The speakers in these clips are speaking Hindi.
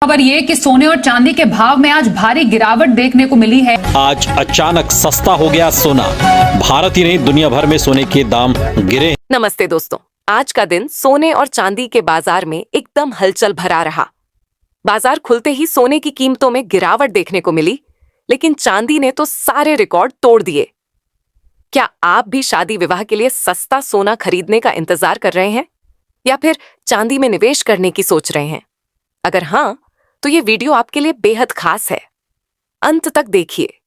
खबर ये कि सोने और चांदी के भाव में आज भारी गिरावट देखने को मिली है। आज अचानक सस्ता हो गया सोना। भारत ही नहीं दुनिया भर में सोने के दाम गिरे। नमस्ते दोस्तों, आज का दिन सोने और चांदी के बाजार में एकदम हलचल भरा रहा। बाजार खुलते ही सोने की कीमतों में गिरावट देखने को मिली, लेकिन चांदी ने तो सारे रिकॉर्ड तोड़ दिए। क्या आप भी शादी विवाह के लिए सस्ता सोना खरीदने का इंतजार कर रहे हैं या फिर चांदी में निवेश करने की सोच रहे हैं? अगर हाँ, तो ये वीडियो आपके लिए बेहद खास है। अंत तक देखिए,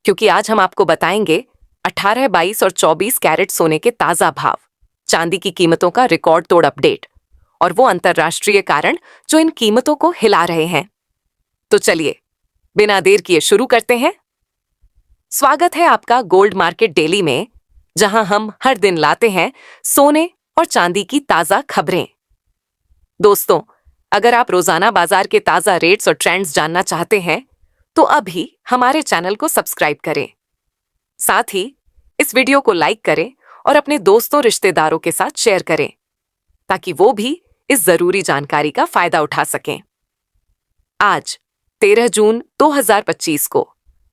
क्योंकि आज हम आपको बताएंगे 18, 22 और 24 कैरेट सोने के ताजा भाव, चांदी की कीमतों का रिकॉर्ड तोड़ अपडेट और वो अंतर्राष्ट्रीय कारण जो इन कीमतों को हिला रहे हैं। तो चलिए बिना देर किए शुरू करते हैं। स्वागत है आपका गोल्ड मार्केट डेली में, जहां हम हर दिन लाते हैं सोने और चांदी की ताजा खबरें। दोस्तों, अगर आप रोजाना बाजार के ताजा रेट्स और ट्रेंड्स जानना चाहते हैं तो अभी हमारे चैनल को सब्सक्राइब करें। साथ ही इस वीडियो को लाइक करें और अपने दोस्तों रिश्तेदारों के साथ शेयर करें ताकि वो भी इस जरूरी जानकारी का फायदा उठा सकें। आज 13 जून 2025 को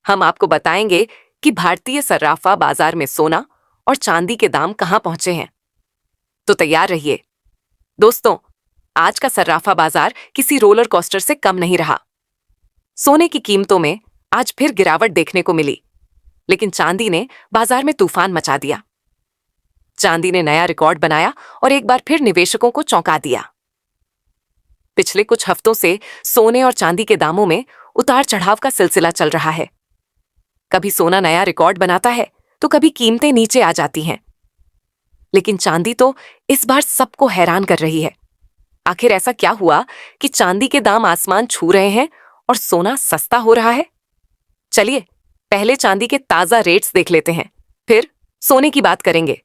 हम आपको बताएंगे कि भारतीय सर्राफा बाजार में सोना और चांदी के दाम कहां पहुंचे हैं। तो तैयार रहिए दोस्तों, आज का सर्राफा बाजार किसी रोलर कोस्टर से कम नहीं रहा। सोने की कीमतों में आज फिर गिरावट देखने को मिली, लेकिन चांदी ने बाजार में तूफान मचा दिया। चांदी ने नया रिकॉर्ड बनाया और एक बार फिर निवेशकों को चौंका दिया। पिछले कुछ हफ्तों से सोने और चांदी के दामों में उतार चढ़ाव का सिलसिला चल रहा है। कभी सोना नया रिकॉर्ड बनाता है तो कभी कीमतें नीचे आ जाती हैं। लेकिन चांदी तो इस बार सबको हैरान कर रही है। आखिर ऐसा क्या हुआ कि चांदी के दाम आसमान छू रहे हैं और सोना सस्ता हो रहा है? चलिए पहले चांदी के ताजा रेट्स देख लेते हैं, फिर सोने की बात करेंगे।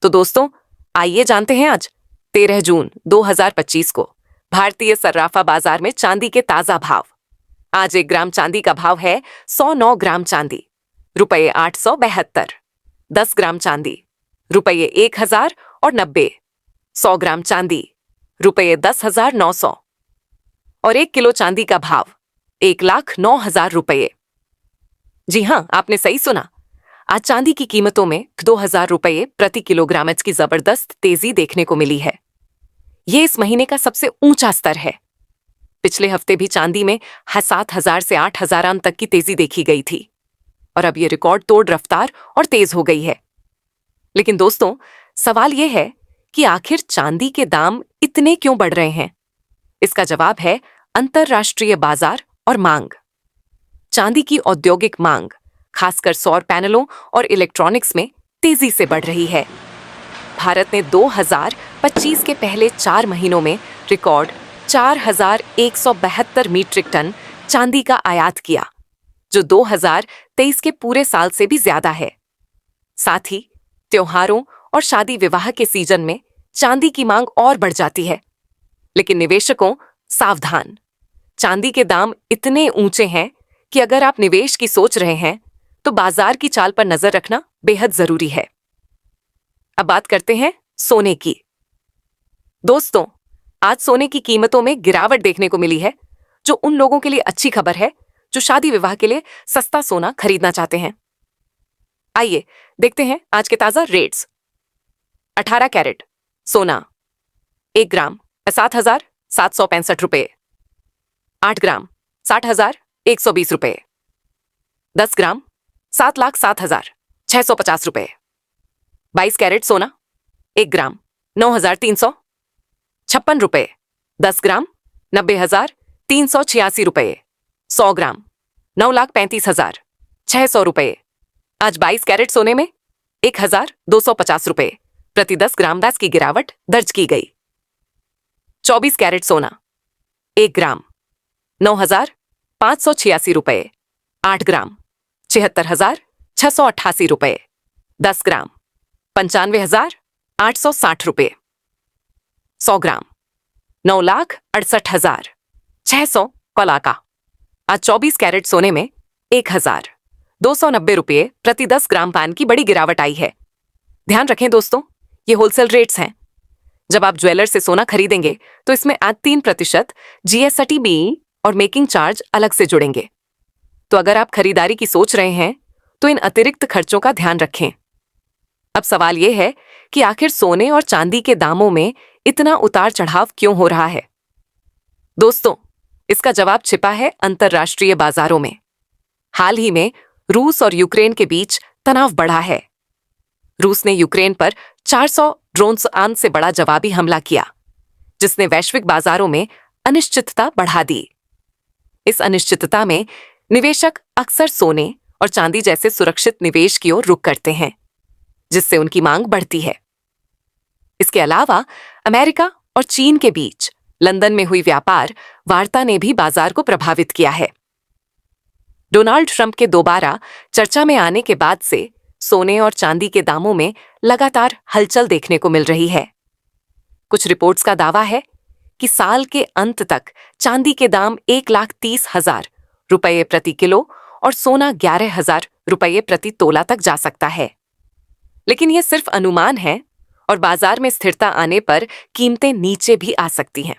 तो दोस्तों, आइए जानते हैं आज 13 जून 2025 को भारतीय सर्राफा बाजार में चांदी के ताजा भाव। आज 1 ग्राम चांदी का भाव है 109 ग्राम चांदी, रुपये 872। 10 ग्राम चांदी, रुपये 1090। 100 ग्राम चांदी, रुपये 10,900 और 1 किलो चांदी का भाव 1,09,000 रुपये। जी हां, आपने सही सुना। आज चांदी की कीमतों में 2,000 रुपये प्रति किलोग्राम की जबरदस्त तेजी देखने को मिली है। यह इस महीने का सबसे ऊंचा स्तर है। पिछले हफ्ते भी चांदी में 7,000 से 8,000 तक की तेजी देखी गई थी और अब यह रिकॉर्ड तोड़ रफ्तार और तेज हो गई है। लेकिन दोस्तों, सवाल यह है कि आखिर चांदी के दाम इतने क्यों बढ़ रहे हैं? इसका जवाब है अंतर्राष्ट्रीय बाजार और मांग। चांदी की औद्योगिक मांग, खासकर सौर पैनलों और इलेक्ट्रॉनिक्स में तेजी से बढ़ रही है। भारत ने 2025 के पहले 4 महीनों में रिकॉर्ड 4,172 मीट्रिक टन चांदी का आयात किया, जो 2023 के पूरे साल से भी ज्यादा है। साथ ही त्योहारों और शादी विवाह के सीजन में चांदी की मांग और बढ़ जाती है। लेकिन निवेशकों, सावधान, चांदी के दाम इतने ऊंचे हैं कि अगर आप निवेश की सोच रहे हैं तो बाजार की चाल पर नजर रखना बेहद जरूरी है। अब बात करते हैं सोने की। दोस्तों, आज सोने की कीमतों में गिरावट देखने को मिली है, जो उन लोगों के लिए अच्छी खबर है जो शादी विवाह के लिए सस्ता सोना खरीदना चाहते हैं। आइए देखते हैं आज के ताजा रेट्स। 18 कैरेट सोना 1 ग्राम 7,765 रुपये। 8 ग्राम 60,120 रुपये। 10 ग्राम 7,07,650 रुपये। 22 कैरेट सोना 1 ग्राम 9,356 रुपये। 10 ग्राम 90,386 रुपये। 100 ग्राम 9,35,600 रुपये। आज 22 कैरेट सोने में 1,250 रुपये प्रति 10 ग्राम दास की गिरावट दर्ज की गई। 24 कैरेट सोना 1 ग्राम 9,586 रुपये। 8 ग्राम 76,688 रुपये। 10 ग्राम 95,860 रुपये। 100 ग्राम 9,68,600 कलाका। आज 24 कैरेट सोने में 1,290 रुपये प्रति 10 ग्राम पान की बड़ी गिरावट आई है। ध्यान रखें दोस्तों, ये होलसेल रेट्स हैं। जब आप ज्वेलर से सोना खरीदेंगे तो इसमें 3% जीएसटी बी और मेकिंग चार्ज अलग से जुड़ेंगे। तो अगर आप खरीदारी की सोच रहे हैं तो इन अतिरिक्त खर्चों का ध्यान रखें। अब सवाल यह है कि आखिर सोने और चांदी के दामों में इतना उतार चढ़ाव क्यों हो रहा है? दोस्तों, इसका जवाब छिपा है अंतर्राष्ट्रीय बाजारों में। हाल ही में रूस और यूक्रेन के बीच तनाव बढ़ा है। रूस ने यूक्रेन पर 400 ड्रोन से बड़ा जवाबी हमला किया, जिसने वैश्विक बाजारों में अनिश्चितता बढ़ा दी। इस अनिश्चितता में निवेशक अक्सर सोने और चांदी जैसे सुरक्षित निवेश की ओर रुख करते हैं, जिससे उनकी मांग बढ़ती है। इसके अलावा अमेरिका और चीन के बीच लंदन में हुई व्यापार वार्ता ने भी बाजार को प्रभावित किया है। डोनाल्ड ट्रंप के दोबारा चर्चा में आने के बाद से सोने और चांदी के दामों में लगातार हलचल देखने को मिल रही है। कुछ रिपोर्ट्स का दावा है कि साल के अंत तक चांदी के दाम 1,30,000 रुपये प्रति किलो और सोना 11,000 रुपये प्रति तोला तक जा सकता है। लेकिन यह सिर्फ अनुमान है और बाजार में स्थिरता आने पर कीमतें नीचे भी आ सकती हैं।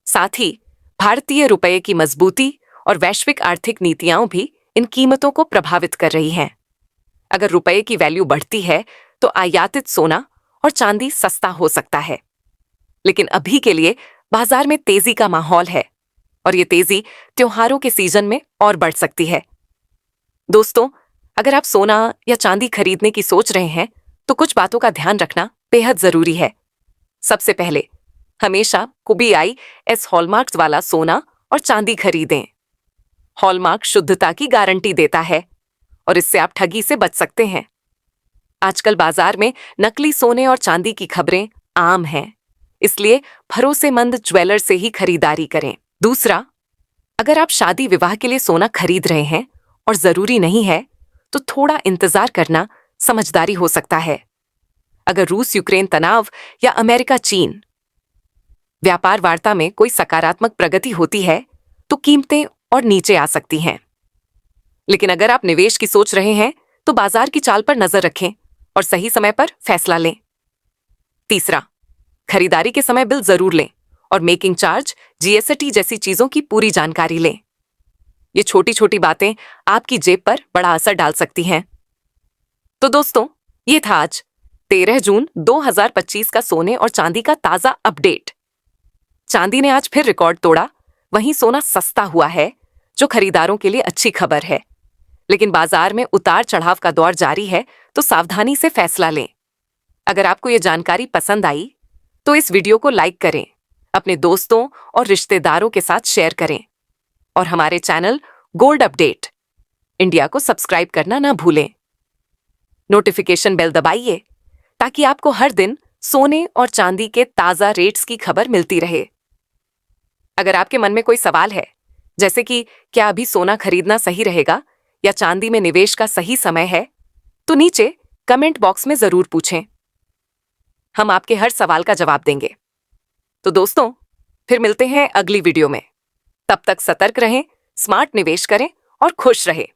साथ ही भारतीय रुपये की मजबूती और वैश्विक आर्थिक नीतियां भी इन कीमतों को प्रभावित कर रही हैं। अगर रुपये की वैल्यू बढ़ती है तो आयातित सोना और चांदी सस्ता हो सकता है। लेकिन अभी के लिए बाजार में तेजी का माहौल है और ये तेजी त्योहारों के सीजन में और बढ़ सकती है। दोस्तों, अगर आप सोना या चांदी खरीदने की सोच रहे हैं तो कुछ बातों का ध्यान रखना बेहद जरूरी है। सबसे पहले, हमेशा QBIS हॉलमार्क्स वाला सोना और चांदी खरीदें। हॉलमार्क शुद्धता की गारंटी देता है और इससे आप ठगी से बच सकते हैं। आजकल बाजार में नकली सोने और चांदी की खबरें आम हैं, इसलिए भरोसेमंद ज्वेलर से ही खरीदारी करें। दूसरा, अगर आप शादी विवाह के लिए सोना खरीद रहे हैं और जरूरी नहीं है तो थोड़ा इंतजार करना समझदारी हो सकता है। अगर रूस यूक्रेन तनाव या अमेरिका चीन व्यापार वार्ता में कोई सकारात्मक प्रगति होती है तो कीमतें और नीचे आ सकती हैं। लेकिन अगर आप निवेश की सोच रहे हैं तो बाजार की चाल पर नजर रखें और सही समय पर फैसला लें। तीसरा, खरीदारी के समय बिल जरूर लें और मेकिंग चार्ज, जीएसटी जैसी चीजों की पूरी जानकारी लें। ये छोटी छोटी बातें आपकी जेब पर बड़ा असर डाल सकती हैं। तो दोस्तों, ये था आज 13 जून 2025 का सोने और चांदी का ताजा अपडेट। चांदी ने आज फिर रिकॉर्ड तोड़ा, वहीं सोना सस्ता हुआ है, जो खरीदारों के लिए अच्छी खबर है। लेकिन बाजार में उतार चढ़ाव का दौर जारी है, तो सावधानी से फैसला लें। अगर आपको ये जानकारी पसंद आई तो इस वीडियो को लाइक करें, अपने दोस्तों और रिश्तेदारों के साथ शेयर करें और हमारे चैनल गोल्ड अपडेट इंडिया को सब्सक्राइब करना ना भूलें। नोटिफिकेशन बेल दबाइए ताकि आपको हर दिन सोने और चांदी के ताजा रेट्स की खबर मिलती रहे। अगर आपके मन में कोई सवाल है, जैसे कि क्या अभी सोना खरीदना सही रहेगा या चांदी में निवेश का सही समय है, तो नीचे कमेंट बॉक्स में जरूर पूछें। हम आपके हर सवाल का जवाब देंगे। तो दोस्तों, फिर मिलते हैं अगली वीडियो में। तब तक सतर्क रहें, स्मार्ट निवेश करें और खुश रहें।